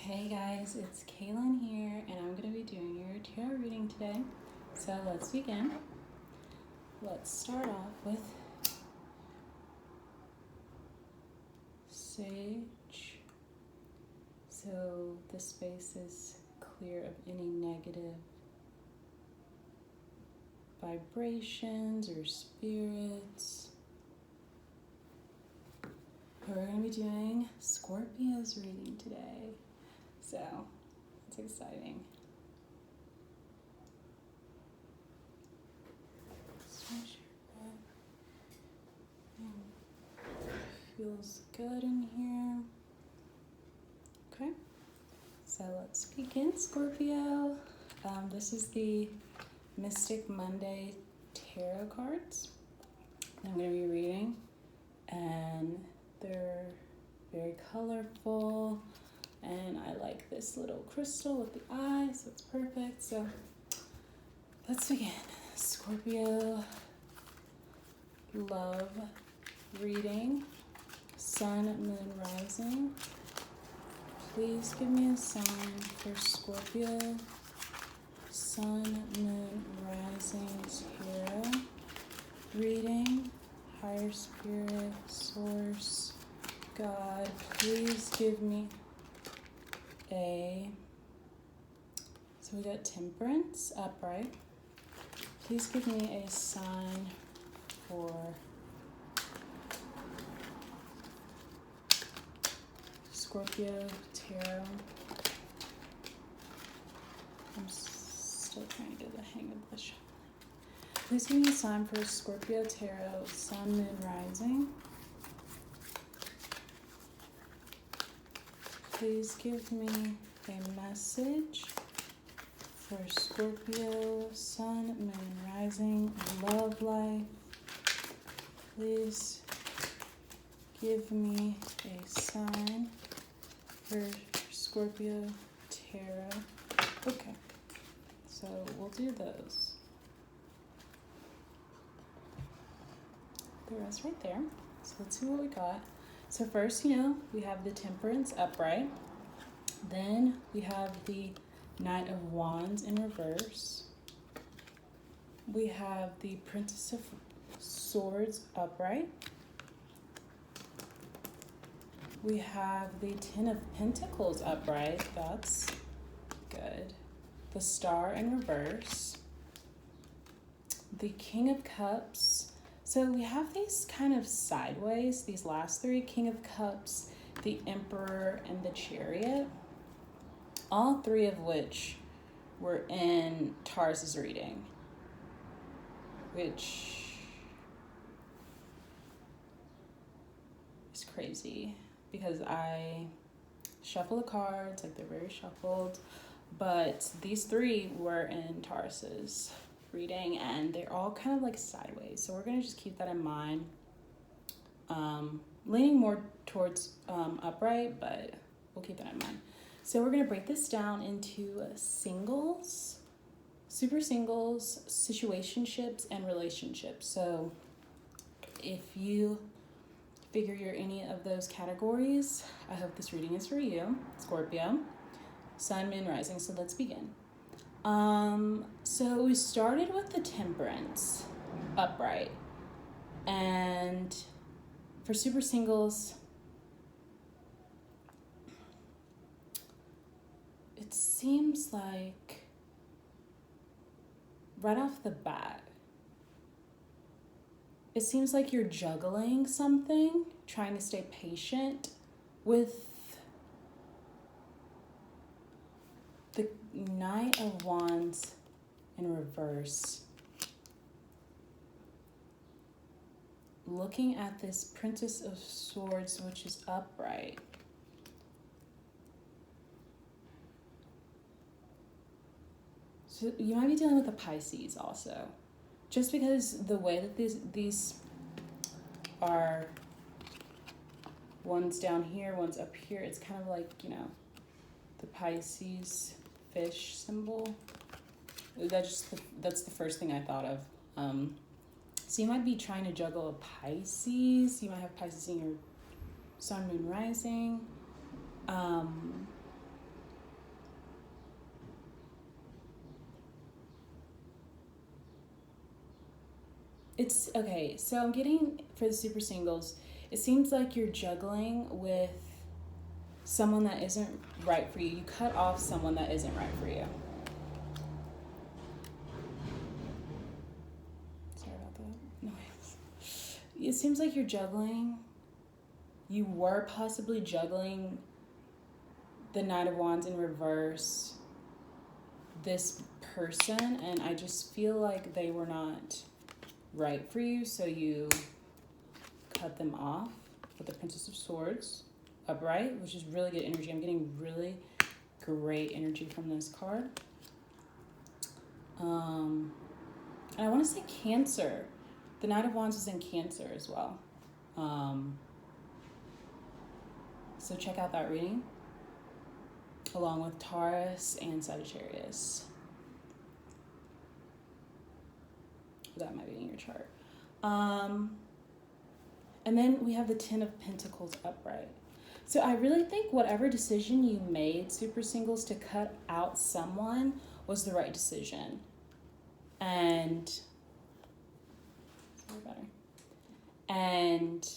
Hey guys, it's Kaylin here, and I'm going to be doing your tarot reading today. So let's begin. Let's start off with Sage. So the space is clear of any negative vibrations or spirits. We're going to be doing Scorpio's reading today. So, it's exciting. Feels good in here. Okay, so let's begin, Scorpio. This is the Mystic Monday tarot cards I'm going to be reading, and they're very colorful. And I like this little crystal with the eye, so it's perfect. So let's begin. Scorpio love reading. Sun, Moon, Rising. Please give me a sign for Scorpio. Sun, Moon, Rising, Tarot. Reading. Higher Spirit, Source, God. Please give me so we got Temperance, upright. Please give me a sign for Scorpio tarot. I'm still trying to get the hang of the shuffling. Please give me a sign for Scorpio tarot, Sun, Moon, Rising. Please give me a message for Scorpio, Sun, Moon, Rising, love life. Please give me a sign for Scorpio tarot. Okay, so we'll do those. The rest right there. So let's see what we got. So first, we have the Temperance upright. Then we have the Knight of Wands in reverse. We have the Princess of Swords upright. We have the Ten of Pentacles upright. That's good. The Star in reverse. The King of Cups. So we have these kind of sideways, these last three: King of Cups, the Emperor, and the Chariot. All three of which were in Taurus's reading, which is crazy because I shuffle the cards, like they're very shuffled, but these three were in Taurus's reading, and they're all kind of like sideways, so we're going to just keep that in mind. Leaning more towards upright, but we'll keep that in mind. So we're going to break this down into singles, super singles, situationships, and relationships. So if you figure you're any of those categories, I hope this reading is for you, Scorpio, Sun, Moon, Rising. So let's begin. So we started with the Temperance upright, and for super singles, it seems like right off the bat, it seems like you're juggling something, trying to stay patient with the Knight of Wands in reverse. Looking at this Princess of Swords, which is upright. So you might be dealing with a Pisces also. Just because the way that these are, one's down here, one's up here, it's kind of like, the Pisces fish symbol. That's the first thing I thought of. So you might be trying to juggle a Pisces. You might have Pisces in your Sun, Moon, Rising. It's okay. So I'm getting for the super singles, it seems like you're juggling with someone that isn't right for you. You cut off someone that isn't right for you. Sorry about that noise. It seems like you're juggling. You were possibly juggling the Knight of Wands in reverse, this person, and I just feel like they were not right for you, so you cut them off with the Princess of Swords upright, which is really good energy. I'm getting really great energy from this card. And I want to say Cancer. The Knight of Wands is in Cancer as well. So check out that reading, along with Taurus and Sagittarius. That might be in your chart. And then we have the Ten of Pentacles upright. So I really think whatever decision you made, super singles, to cut out someone was the right decision. And And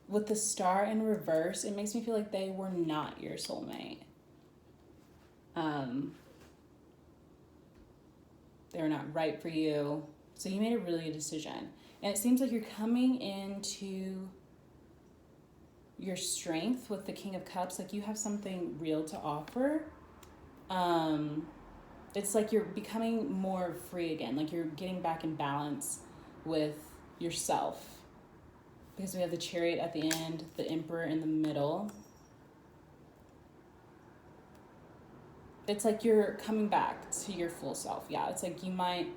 with the Star in reverse, it makes me feel like they were not your soulmate. They're not right for you. So you made a really good decision. And it seems like you're coming into your strength with the King of Cups. Like you have something real to offer. It's like you're becoming more free again. Like you're getting back in balance with yourself. Because we have the Chariot at the end, the Emperor in the middle. It's like you're coming back to your full self. Yeah, it's like you might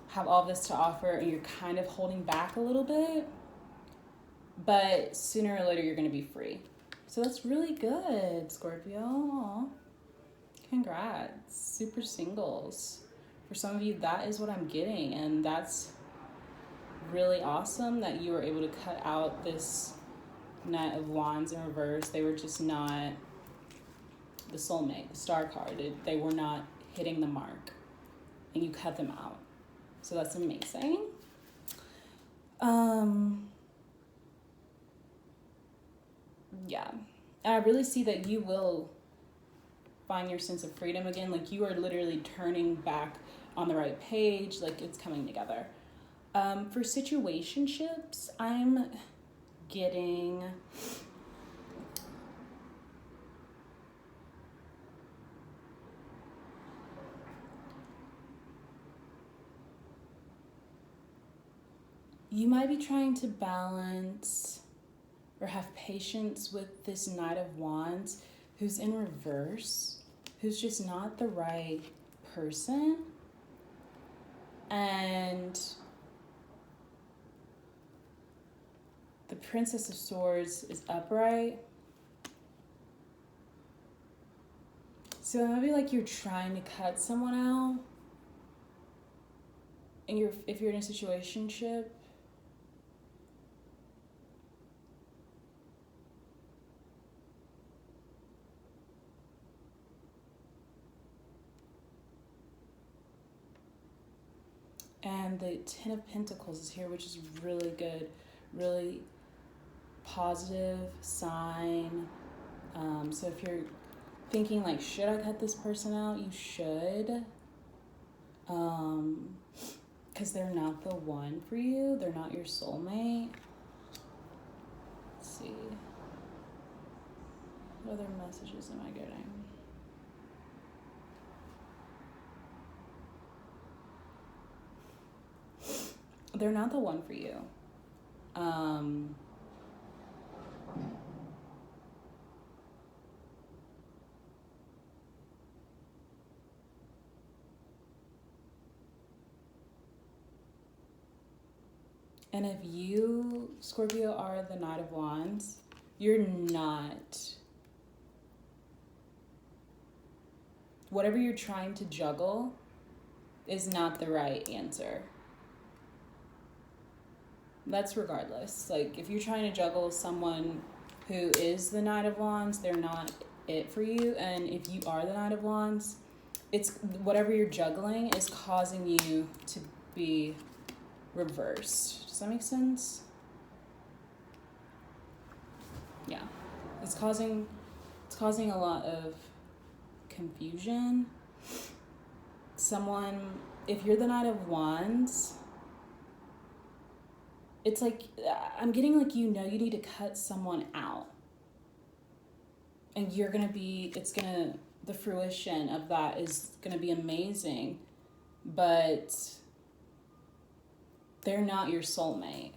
have all this to offer and you're kind of holding back a little bit. But sooner or later, you're going to be free. So that's really good, Scorpio. Aww. Congrats. Super singles. For some of you, that is what I'm getting. And that's really awesome that you were able to cut out this Knight of Wands in reverse. They were just not the soulmate, the Star card. They were not hitting the mark. And you cut them out. So that's amazing. Yeah. And I really see that you will find your sense of freedom again. Like you are literally turning back on the right page. Like it's coming together. For situationships, I'm getting you might be trying to balance or have patience with this Knight of Wands who's in reverse, who's just not the right person. And the Princess of Swords is upright. So it might be like you're trying to cut someone out. And if you're in a situationship, and the Ten of Pentacles is here, which is really good, really positive sign. So if you're thinking like, should I cut this person out? You should. Because they're not the one for you. They're not your soulmate. Let's see. What other messages am I getting? They're not the one for you. And if you, Scorpio, are the Knight of Wands, you're not. Whatever you're trying to juggle is not the right answer. That's regardless. Like, if you're trying to juggle someone who is the Knight of Wands, they're not it for you. And if you are the Knight of Wands, it's whatever you're juggling is causing you to be reversed. Does that make sense? Yeah. It's causing a lot of confusion. Someone, if you're the Knight of Wands, it's like, I'm getting like, you need to cut someone out. And the fruition of that is gonna be amazing, but they're not your soulmate.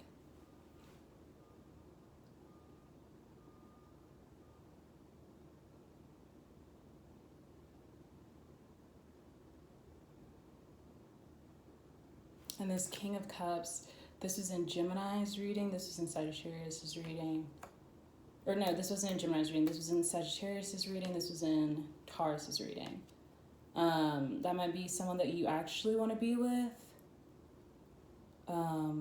And this King of Cups, this is in Gemini's reading, this is in Sagittarius's reading. Or no, this wasn't in Gemini's reading, this was in Sagittarius's reading, this was in Taurus's reading. That might be someone that you actually want to be with. Or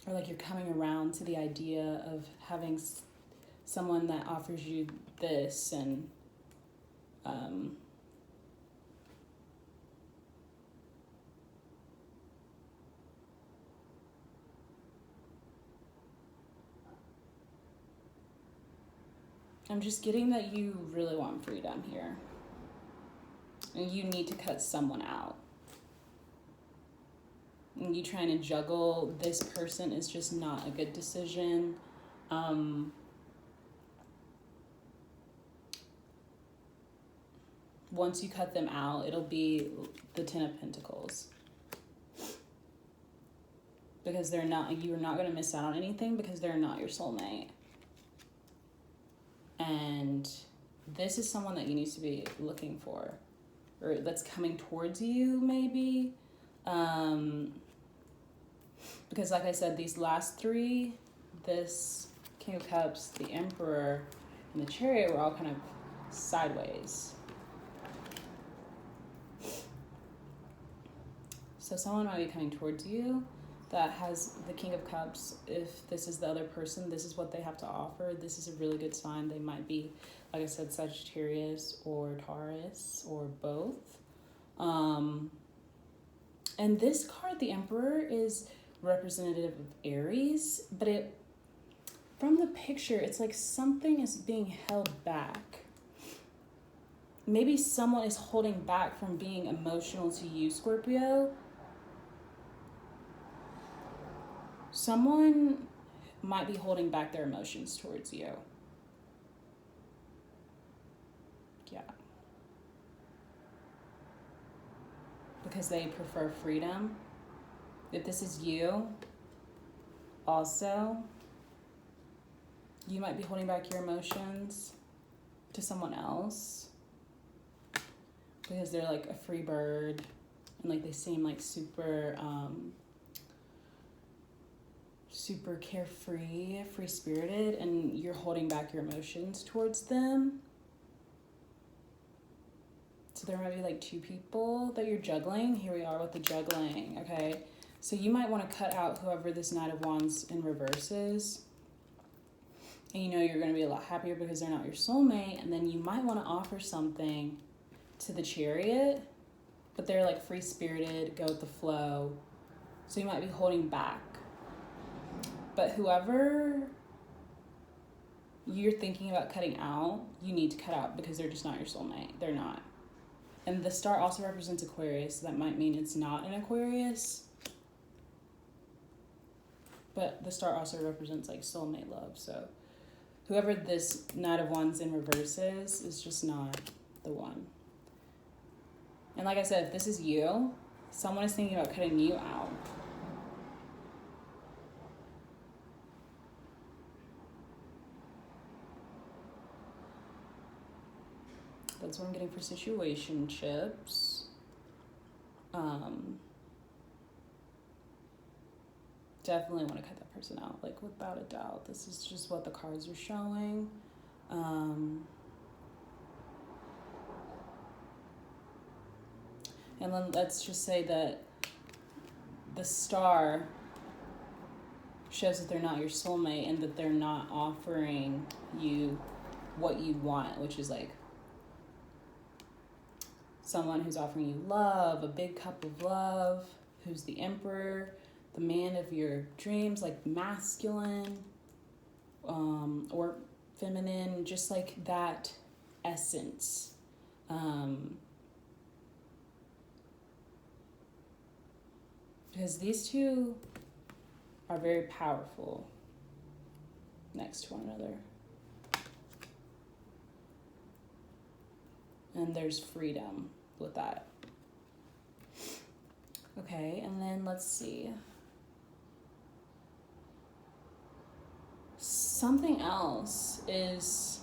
like you're coming around to the idea of having someone that offers you this, and I'm just getting that you really want freedom here. And you need to cut someone out. And you trying to juggle this person is just not a good decision. Once you cut them out, it'll be the Ten of Pentacles. Because you're not going to miss out on anything because they're not your soulmate. And this is someone that you need to be looking for, or that's coming towards you maybe. Because like I said, these last three, this King of Cups, the Emperor, and the Chariot were all kind of sideways. So someone might be coming towards you that has the King of Cups. If this is the other person, this is what they have to offer. This is a really good sign. They might be, like I said, Sagittarius or Taurus or both. And this card, the Emperor, is representative of Aries, but from the picture, it's like something is being held back. Maybe someone is holding back from being emotional to you, Scorpio. Someone might be holding back their emotions towards you. Yeah. Because they prefer freedom. If this is you, also, you might be holding back your emotions to someone else. Because they're like a free bird. And like they seem like super carefree, free-spirited, and you're holding back your emotions towards them. So there might be like two people that you're juggling. Here we are with the juggling, okay? So you might want to cut out whoever this Knight of Wands in reverse is. And you're going to be a lot happier because they're not your soulmate. And then you might want to offer something to the Chariot, but they're like free-spirited, go with the flow. So you might be holding back. But whoever you're thinking about cutting out, you need to cut out because they're just not your soulmate. They're not. And the star also represents Aquarius, so that might mean it's not an Aquarius. But the star also represents like soulmate love. So whoever this Knight of Wands in reverse is just not the one. And like I said, if this is you, someone is thinking about cutting you out. That's what I'm getting for situationships. Definitely want to cut that person out, like without a doubt. This is just what the cards are showing. And then let's just say that the star shows that they're not your soulmate and that they're not offering you what you want, which is like someone who's offering you love, a big cup of love, who's the emperor, the man of your dreams, like masculine, or feminine, just like that essence. Because these two are very powerful next to one another. And there's freedom with that. Okay, and then let's see. Something else is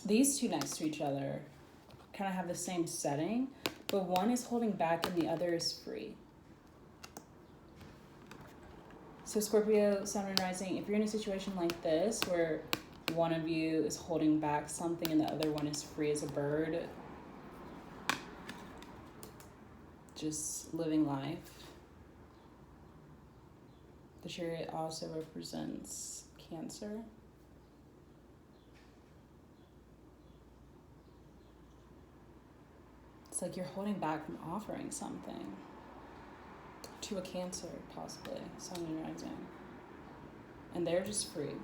these two next to each other kind of have the same setting, but one is holding back and the other is free. So Scorpio, Sun and Rising, if you're in a situation like this where one of you is holding back something and the other one is free as a bird, just living life. The Chariot also represents Cancer. It's like you're holding back from offering something to a Cancer, possibly, Sun and Rising. And they're just free.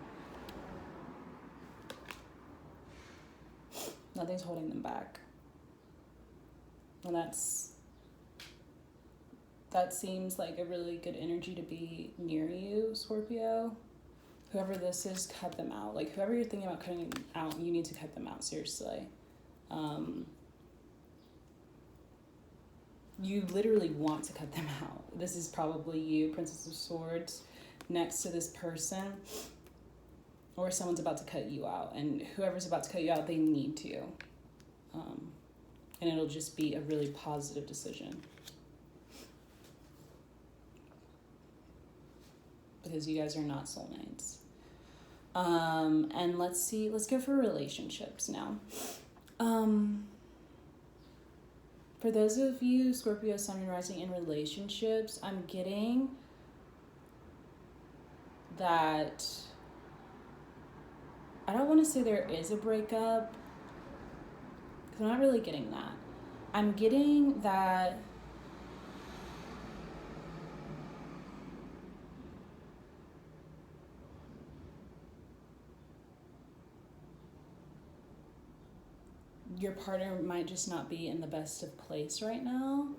Nothing's holding them back. And that seems like a really good energy to be near you, Scorpio. Whoever this is, cut them out. Like, whoever you're thinking about cutting out, you need to cut them out, seriously. You literally want to cut them out. This is probably you, Princess of Swords, next to this person. Or someone's about to cut you out. And whoever's about to cut you out, they need to. And it'll just be a really positive decision. Because you guys are not soulmates. And let's go for relationships now. For those of you, Scorpio, Sun and Rising in relationships, I'm getting that, I don't want to say there is a breakup, because I'm not really getting that. I'm getting that your partner might just not be in the best of place right now.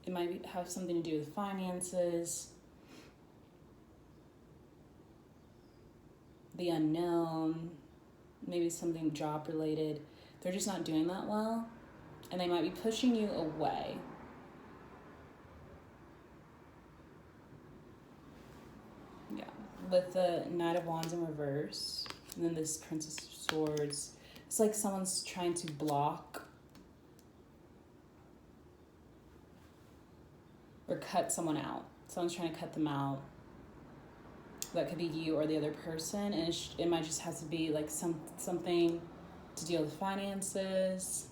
It might have something to do with finances, the unknown, maybe something job related. They're just not doing that well, and they might be pushing you away. Yeah, with the Knight of Wands in reverse, and then this Princess of Swords, it's like someone's trying to block or cut someone out. Someone's trying to cut them out. That could be you or the other person, and it might just have to be like something to deal with finances.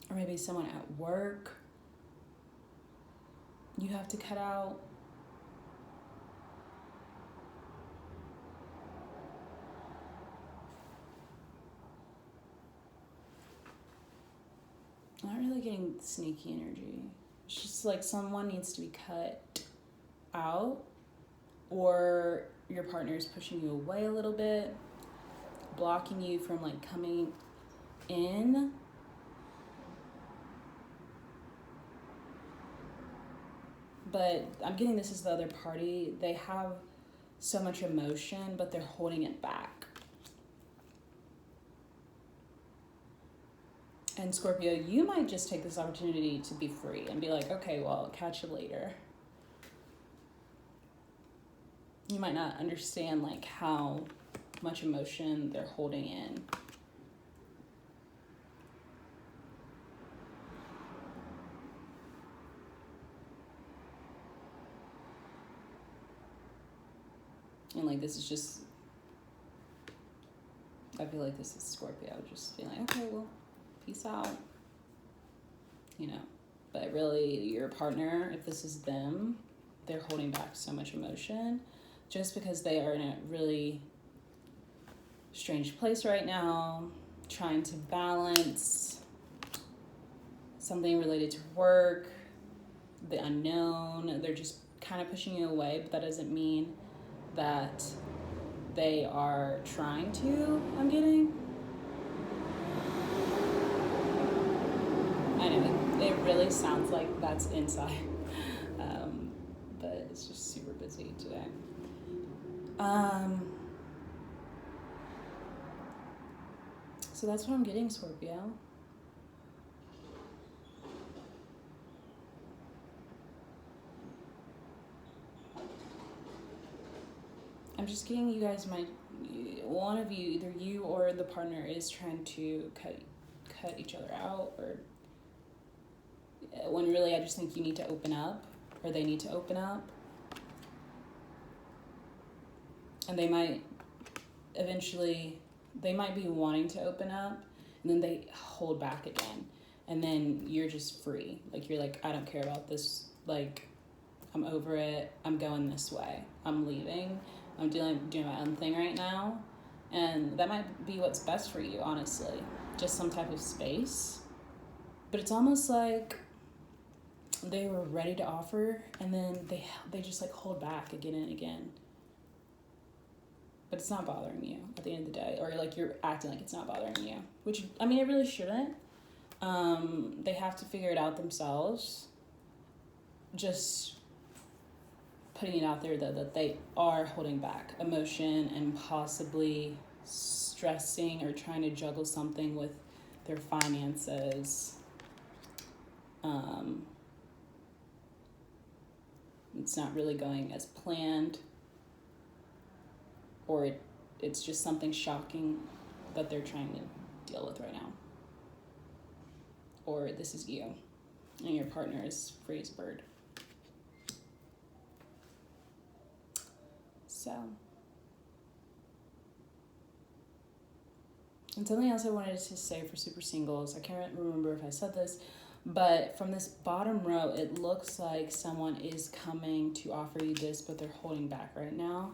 Or maybe someone at work you have to cut out. I'm not really getting sneaky energy. It's just like someone needs to be cut out, or your partner is pushing you away a little bit, blocking you from like coming in. But I'm getting this as the other party. They have so much emotion, but they're holding it back. And Scorpio, you might just take this opportunity to be free and be like, okay, well, I'll catch you later. You might not understand like how much emotion they're holding in. And like, this is just, I feel like this is Scorpio just being like, okay, well, peace out. you know. But really, your partner, if this is them, they're holding back so much emotion just because they are in a really strange place right now, trying to balance something related to work, the unknown. They're just kind of pushing you away, but that doesn't mean that they are trying to, I'm getting. I know, it really sounds like that's inside, but it's just super busy today. So that's what I'm getting, Scorpio. I'm just getting you guys one of you, either you or the partner, is trying to cut each other out, or when really I just think you need to open up, or they need to open up. And they might be wanting to open up, and then they hold back again. And then you're just free. Like, you're like, I don't care about this. Like, I'm over it. I'm going this way. I'm leaving. I'm doing my own thing right now. And that might be what's best for you, honestly. Just some type of space. But it's almost like they were ready to offer, and then they just like hold back again and again. But it's not bothering you at the end of the day, or like you're acting like it's not bothering you, which, I mean, it really shouldn't. They have to figure it out themselves. Just putting it out there, though, that they are holding back emotion and possibly stressing or trying to juggle something with their finances. It's not really going as planned, or it's just something shocking that they're trying to deal with right now. Or this is you, and your partner is free as a bird. So, and something else I wanted to say for super singles, I can't remember if I said this, but from this bottom row, it looks like someone is coming to offer you this, but they're holding back right now.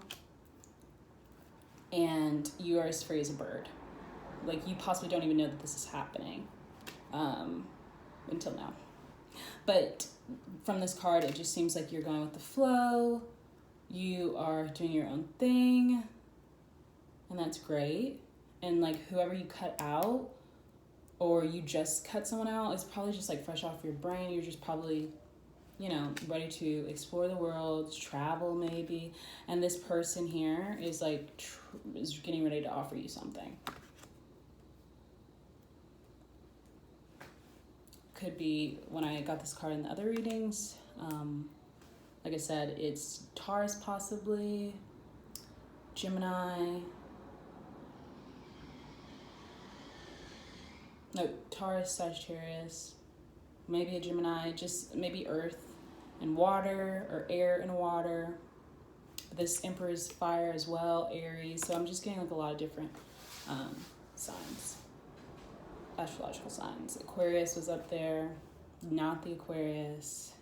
And you are as free as a bird. Like, you possibly don't even know that this is happening until now. But from this card, it just seems like you're going with the flow. You are doing your own thing, and that's great. And like, whoever you cut out, or you just cut someone out, is probably just like fresh off your brain. You're just probably, you know, ready to explore the world, travel maybe. And this person here is like is getting ready to offer you something. Could be, when I got this card in the other readings, like I said, it's Taurus possibly, Gemini. No, Taurus, Sagittarius, maybe a Gemini, just maybe earth and water, or air and water. This Emperor is fire as well, Aries. So I'm just getting like a lot of different signs, astrological signs. Aquarius was up there, not the Aquarius.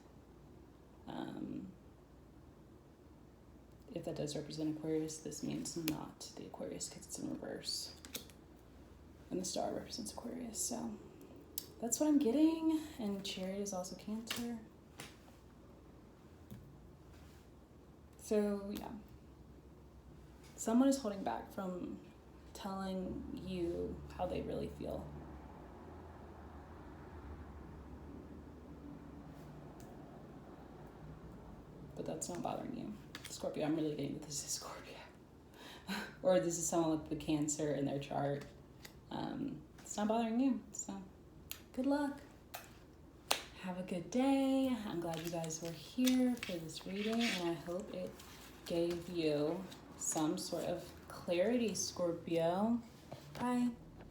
If that does represent Aquarius, this means not the Aquarius because it's in reverse. And the star represents Aquarius. So that's what I'm getting. And Chariot is also Cancer. So yeah, someone is holding back from telling you how they really feel. But that's not bothering you. Scorpio, I'm really getting that this is Scorpio. Or this is someone with the Cancer in their chart. It's not bothering you. So good luck. Have a good day. I'm glad you guys were here for this reading, and I hope it gave you some sort of clarity, Scorpio. Bye.